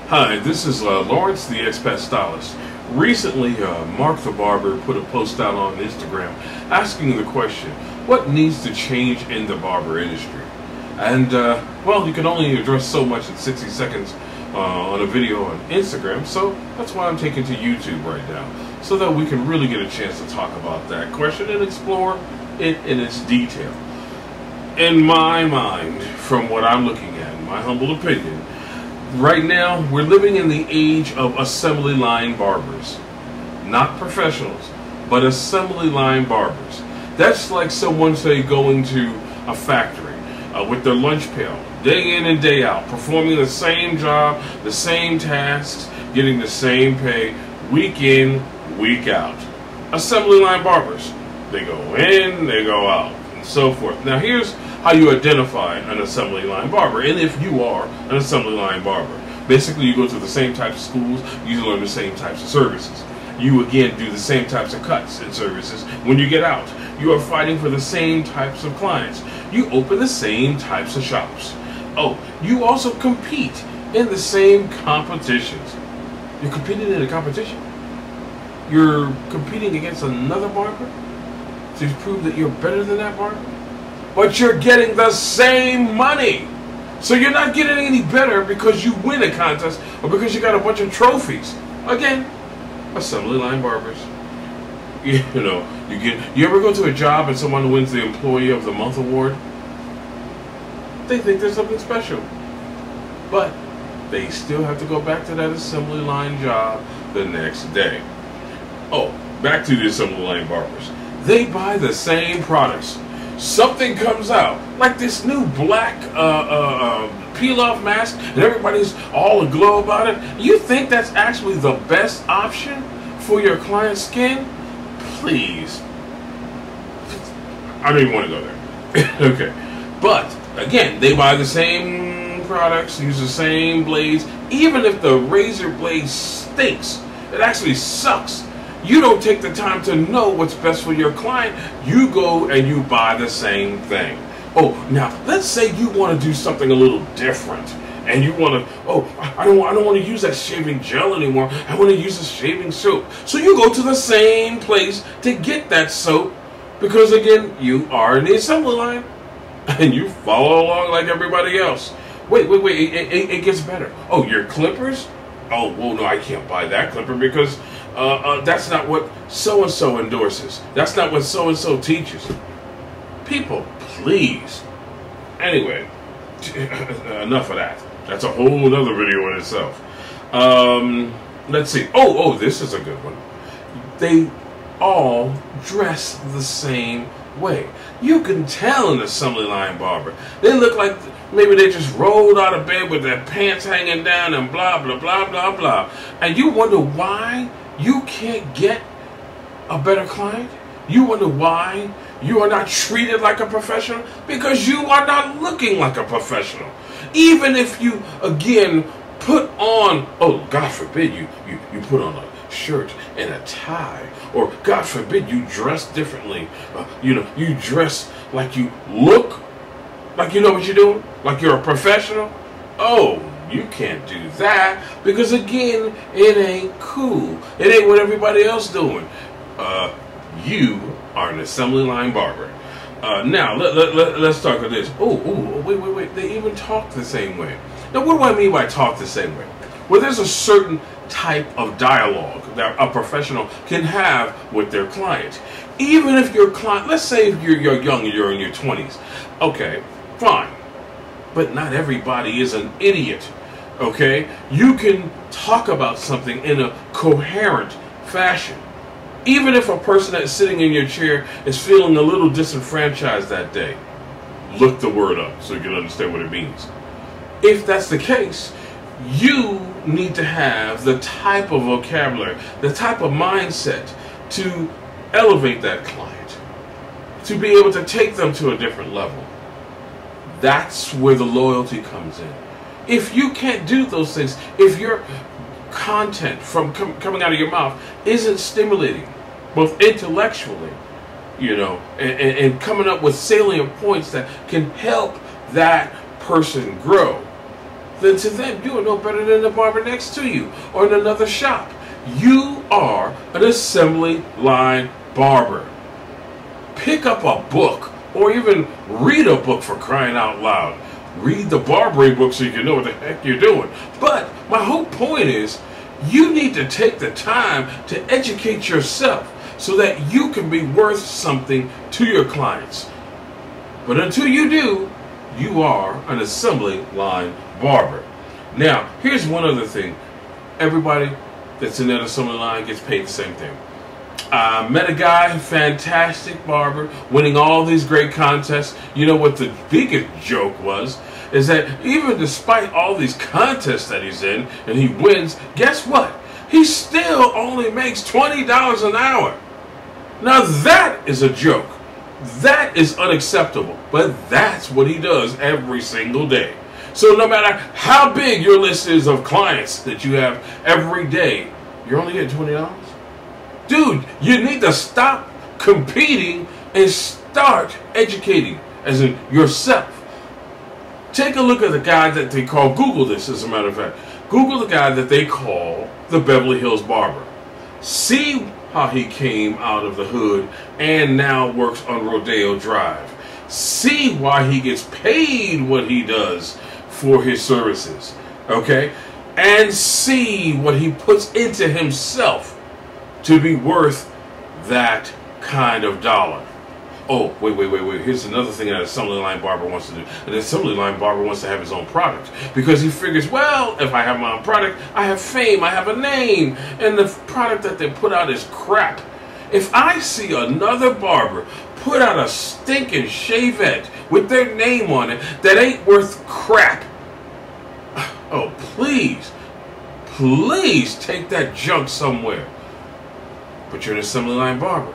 Hi, this is Lawrence, the expat stylist. Recently, Mark the Barber put a post out on Instagram asking the question, what needs to change in the barber industry? And, well, you can only address so much in 60 seconds on a video on Instagram, so that's why I'm taking to YouTube right now, so that we can really get a chance to talk about that question and explore it in its detail. In my mind, from what I'm looking at, in my humble opinion, right now, we're living in the age of assembly line barbers. Not professionals, but assembly line barbers. That's like someone, say, going to a factory with their lunch pail, day in and day out, performing the same job, the same tasks, getting the same pay, week in, week out. Assembly line barbers. They go in, they go out, and so forth. Now, here's how you identify an assembly line barber, and if you are an assembly line barber. Basically, you go to the same types of schools, you learn the same types of services. You, again, do the same types of cuts and services when you get out. You are fighting for the same types of clients. You open the same types of shops. Oh, you also compete in the same competitions. You're competing in a competition? You're competing against another barber to prove that you're better than that barber? But you're getting the same money. So you're not getting any better because you win a contest or because you got a bunch of trophies. Again, assembly line barbers. You know, you ever go to a job and someone wins the Employee of the Month award? They think there's something special. But they still have to go back to that assembly line job the next day. Oh, back to the assembly line barbers. They buy the same products. Something comes out, like this new black peel-off mask, and everybody's all aglow about it. You think that's actually the best option for your client's skin? Please. I don't even want to go there. Okay. But, again, they buy the same products, use the same blades. Even if the razor blade stinks, it actually sucks. You don't take the time to know what's best for your client. You go and you buy the same thing. Oh, now let's say you want to do something a little different, and you want to. Oh, I don't want to use that shaving gel anymore. I want to use a shaving soap. So you go to the same place to get that soap, because again, you are in the assembly line, and you follow along like everybody else. Wait. It gets better. Oh, your clippers? Oh, well, no, I can't buy that clipper because that's not what so-and-so endorses. That's not what so-and-so teaches. People, please. Anyway, enough of that. That's a whole other video in itself. Let's see. Oh, this is a good one. They all dress the same way. You can tell an assembly line barber. They look like maybe they just rolled out of bed with their pants hanging down and blah, blah, blah, blah, blah. And you wonder why you can't get a better client? You wonder why you are not treated like a professional? Because you are not looking like a professional. Even if you, again, put on, oh, God forbid you put on a shirt and a tie, or God forbid you dress differently. You dress like you look like you know what you're doing, like you're a professional. Oh, you can't do that because again, it ain't cool. It ain't what everybody else doing. You are an assembly line barber. Now let's talk about this. Oh, wait. They even talk the same way. Now, what do I mean by talk the same way? Well, there's a certain type of dialogue that a professional can have with their client. Even if your client, let's say if you're young and you're in your 20s. Okay, fine. But not everybody is an idiot. Okay? You can talk about something in a coherent fashion. Even if a person that's sitting in your chair is feeling a little disenfranchised that day, look the word up so you can understand what it means. If that's the case, you need to have the type of vocabulary, the type of mindset to elevate that client, to be able to take them to a different level. That's where the loyalty comes in. If you can't do those things, if your content from coming out of your mouth isn't stimulating, both intellectually, and coming up with salient points that can help that person grow, then to them you are no better than the barber next to you or in another shop. You are an assembly line barber. Pick up a book or even read a book, for crying out loud. Read the barbering book so you can know what the heck you're doing. But my whole point is, you need to take the time to educate yourself so that you can be worth something to your clients. But until you do, you are an assembly line barber. Now, here's one other thing. Everybody that's in that assembly line gets paid the same thing. I met a guy, fantastic barber, winning all these great contests. You know what the biggest joke was? Is that even despite all these contests that he's in and he wins, guess what? He still only makes $20 an hour. Now that is a joke. That is unacceptable. But that's what he does every single day. So no matter how big your list is of clients that you have every day, you're only getting $20? Dude, you need to stop competing and start educating, as in yourself. Take a look at the guy that they call, Google this as a matter of fact. Google the guy that they call the Beverly Hills Barber. See how he came out of the hood and now works on Rodeo Drive. See why he gets paid what he does for his services. Okay? And see what he puts into himself to be worth that kind of dollar. Oh, wait. Here's another thing that an assembly line barber wants to do. An assembly line barber wants to have his own product. Because he figures, well, if I have my own product, I have fame, I have a name. And the product that they put out is crap. If I see another barber put out a stinking shavette with their name on it that ain't worth crap, oh, please take that junk somewhere. But you're an assembly line barber.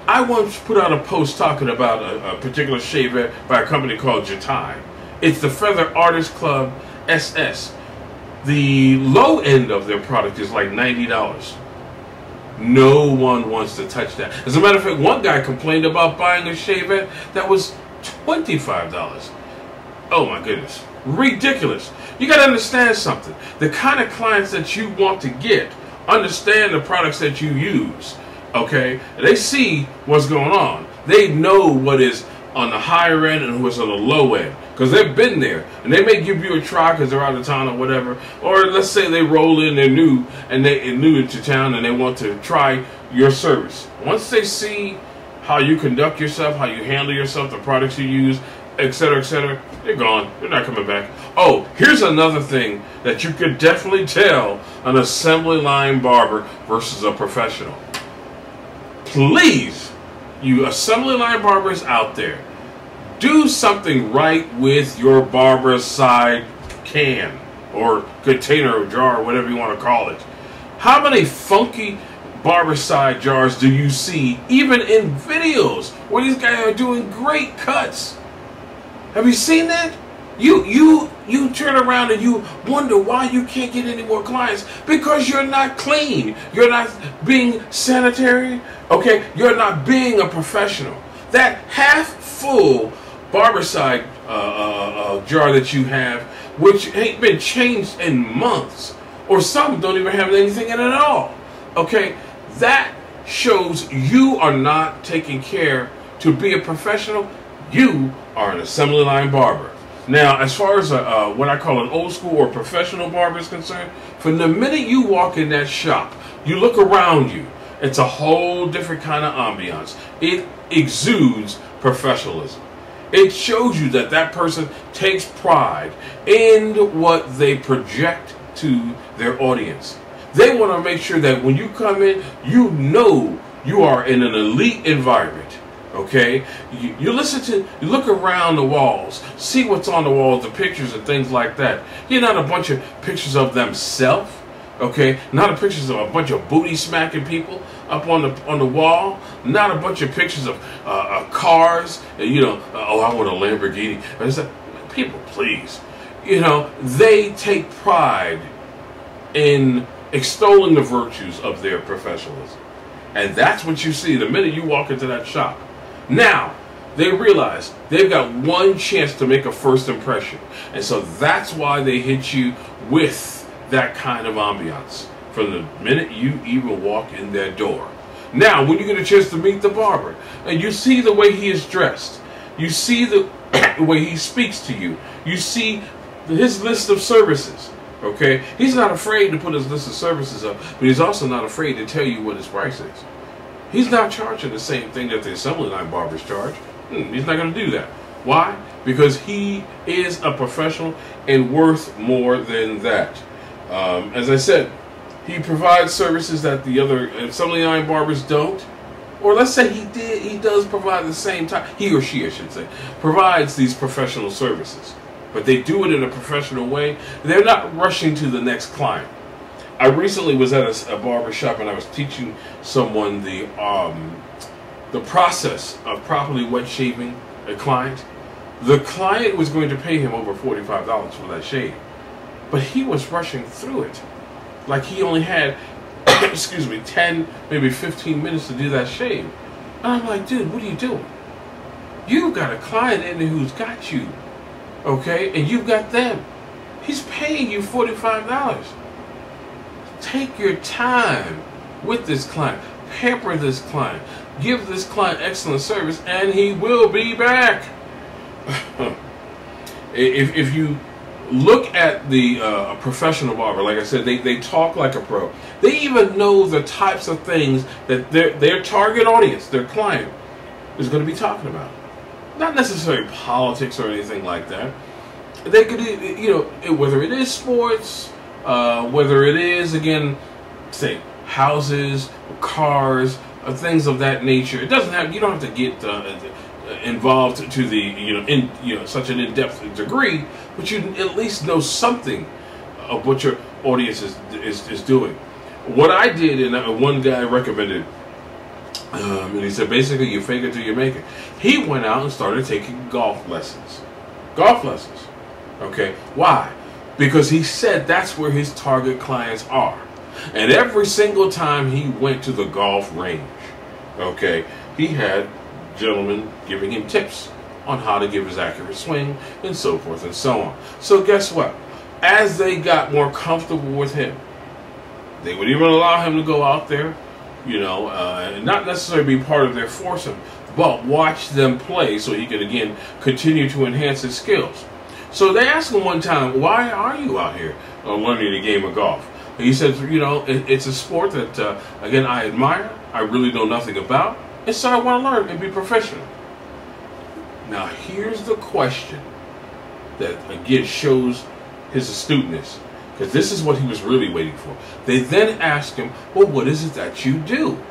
I once put out a post talking about a particular shavette by a company called Jatai. It's the Feather Artist Club SS. The low end of their product is like $90. No one wants to touch that. As a matter of fact, one guy complained about buying a shavette that was $25. Oh my goodness. Ridiculous. You got to understand something. The kind of clients that you want to get understand the products that you use. Okay, they see what's going on. They know what is on the higher end and what's on the low end because they've been there, and they may give you a try because they're out of town or whatever. Or let's say they roll in, they're new into town, and they want to try your service. Once they see how you conduct yourself, how you handle yourself, the products you use, etc., they're gone. They're not coming back. Oh, here's another thing that you could definitely tell an assembly line barber versus a professional. Please, you assembly line barbers out there, do something right with your barber side can or container or jar or whatever you want to call it. How many funky barber side jars do you see even in videos where these guys are doing great cuts? Have you seen that? You turn around and you wonder why you can't get any more clients because you're not clean. You're not being sanitary. Okay, you're not being a professional. That half full barberside jar that you have, which ain't been changed in months, or some don't even have anything in it at all. Okay, that shows you are not taking care to be a professional. You are an assembly line barber. Now, as far as what I call an old school or professional barber is concerned, from the minute you walk in that shop, you look around you, it's a whole different kind of ambiance. It exudes professionalism. It shows you that that person takes pride in what they project to their audience. They want to make sure that when you come in, you know you are in an elite environment. Okay, you look around the walls, see what's on the walls, the pictures and things like that. You're not a bunch of pictures of themselves, okay? Not a pictures of a bunch of booty smacking people up on the wall. Not a bunch of pictures of cars. Oh, I want a Lamborghini. It's like, people, please. They take pride in extolling the virtues of their professionalism, and that's what you see the minute you walk into that shop. Now, They realize they've got one chance to make a first impression. And so that's why they hit you with that kind of ambiance from the minute you even walk in their door. Now, when you get a chance to meet the barber, and you see the way he is dressed, you see the way he speaks to you, you see his list of services, okay? He's not afraid to put his list of services up, but he's also not afraid to tell you what his price is. He's not charging the same thing that the assembly line barbers charge. He's not going to do that. Why? Because he is a professional and worth more than that. As I said, he provides services that the other assembly line barbers don't. Or let's say he does provide the same time, he or she I should say, provides these professional services. But they do it in a professional way. They're not rushing to the next client. I recently was at a barber shop and I was teaching someone the process of properly wet shaving a client. The client was going to pay him over $45 for that shave, but he was rushing through it like he only had, excuse me, 10, maybe 15 minutes to do that shave. And I'm like, dude, what are you doing? You've got a client in there who's got you, okay, and you've got them. He's paying you $45. Take your time with this client. Pamper this client. Give this client excellent service, and he will be back. If you look at the professional barber, like I said, they talk like a pro. They even know the types of things that their target audience, their client, is going to be talking about. Not necessarily politics or anything like that. They could, you know, whether it is sports, whether it is, again, say, houses, cars, things of that nature. It doesn't have, you don't have to get involved to the, such an in-depth degree, but you at least know something of what your audience is doing. What I did, and one guy recommended, and he said, basically, you fake it till you make it. He went out and started taking golf lessons. Golf lessons. Okay, why? Because he said that's where his target clients are. And every single time he went to the golf range, okay, he had gentlemen giving him tips on how to give his accurate swing and so forth and so on. So guess what? As they got more comfortable with him, they would even allow him to go out there, you know, and not necessarily be part of their foursome, but watch them play so he could, again, continue to enhance his skills. So they asked him one time, why are you out here learning the game of golf? And he said, you know, it's a sport that, again, I admire, I really know nothing about, and so I want to learn and be professional. Now, here's the question that, again, shows his astuteness, because this is what he was really waiting for. They then asked him, well, what is it that you do?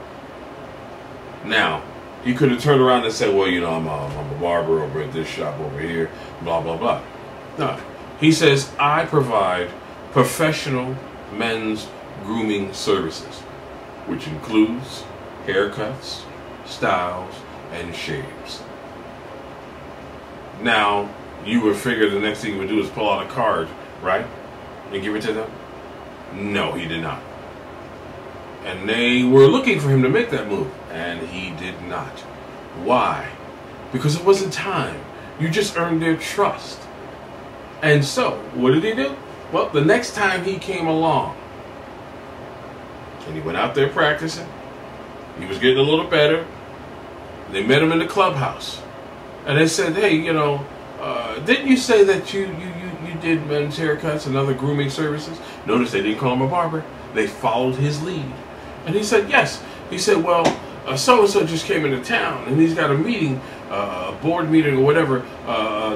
Now, he could have turned around and said, well, you know, I'm a barber over at this shop over here, blah, blah, blah. No, he says, I provide professional men's grooming services, which includes haircuts, styles, and shaves. Now, you would figure the next thing he would do is pull out a card, right, and give it to them? No, he did not. And they were looking for him to make that move, and he did not. Why? Because it wasn't time. You just earned their trust. And so, what did he do? Well, the next time he came along, and he went out there practicing, he was getting a little better. They met him in the clubhouse, and they said, hey, you know, didn't you say that you did men's haircuts and other grooming services? Notice they didn't call him a barber. They followed his lead. And he said, yes. He said, well, so-and-so just came into town, and he's got a meeting, a board meeting or whatever,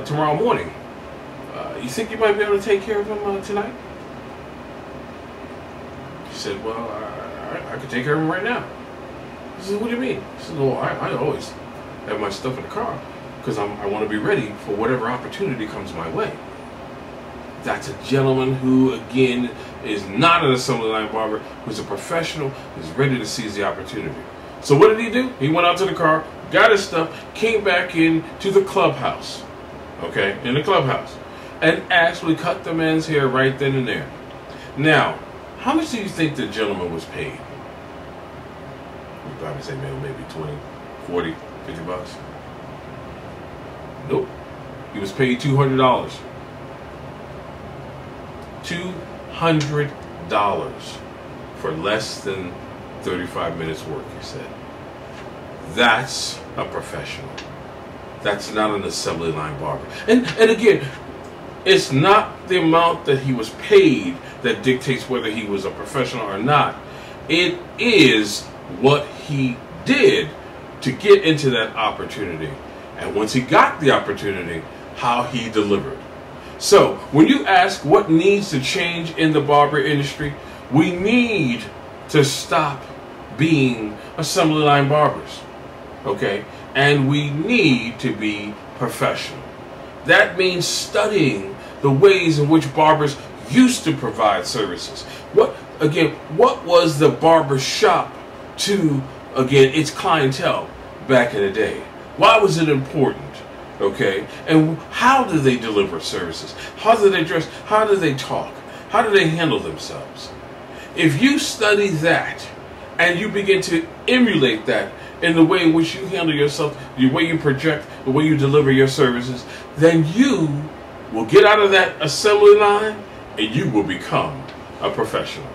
tomorrow morning. You think you might be able to take care of him tonight? He said, well, I could take care of him right now. He said, what do you mean? He said, well, I always have my stuff in the car because I want to be ready for whatever opportunity comes my way. That's a gentleman who, again, is not an assembly line barber, who's a professional, who's ready to seize the opportunity. So what did he do? He went out to the car, got his stuff, came back in to the clubhouse, okay, in the clubhouse, and actually cut the man's hair right then and there. Now, how much do you think the gentleman was paid? You'd probably say maybe 20, 40, 50 bucks. Nope. He was paid $200. $200 for less than 35 minutes work, he said. That's a professional. That's not an assembly line barber. And again, it's not the amount that he was paid that dictates whether he was a professional or not. It is what he did to get into that opportunity. And once he got the opportunity, how he delivered. So, when you ask what needs to change in the barber industry, we need to stop being assembly line barbers. Okay? And we need to be professional. That means studying the ways in which barbers used to provide services. What was the barber shop to, again, its clientele back in the day? Why was it important? Okay? And how do they deliver services? How do they dress? How do they talk? How do they handle themselves? If you study that and you begin to emulate that in the way in which you handle yourself, the way you project, the way you deliver your services, then you will get out of that assembly line and you will become a professional.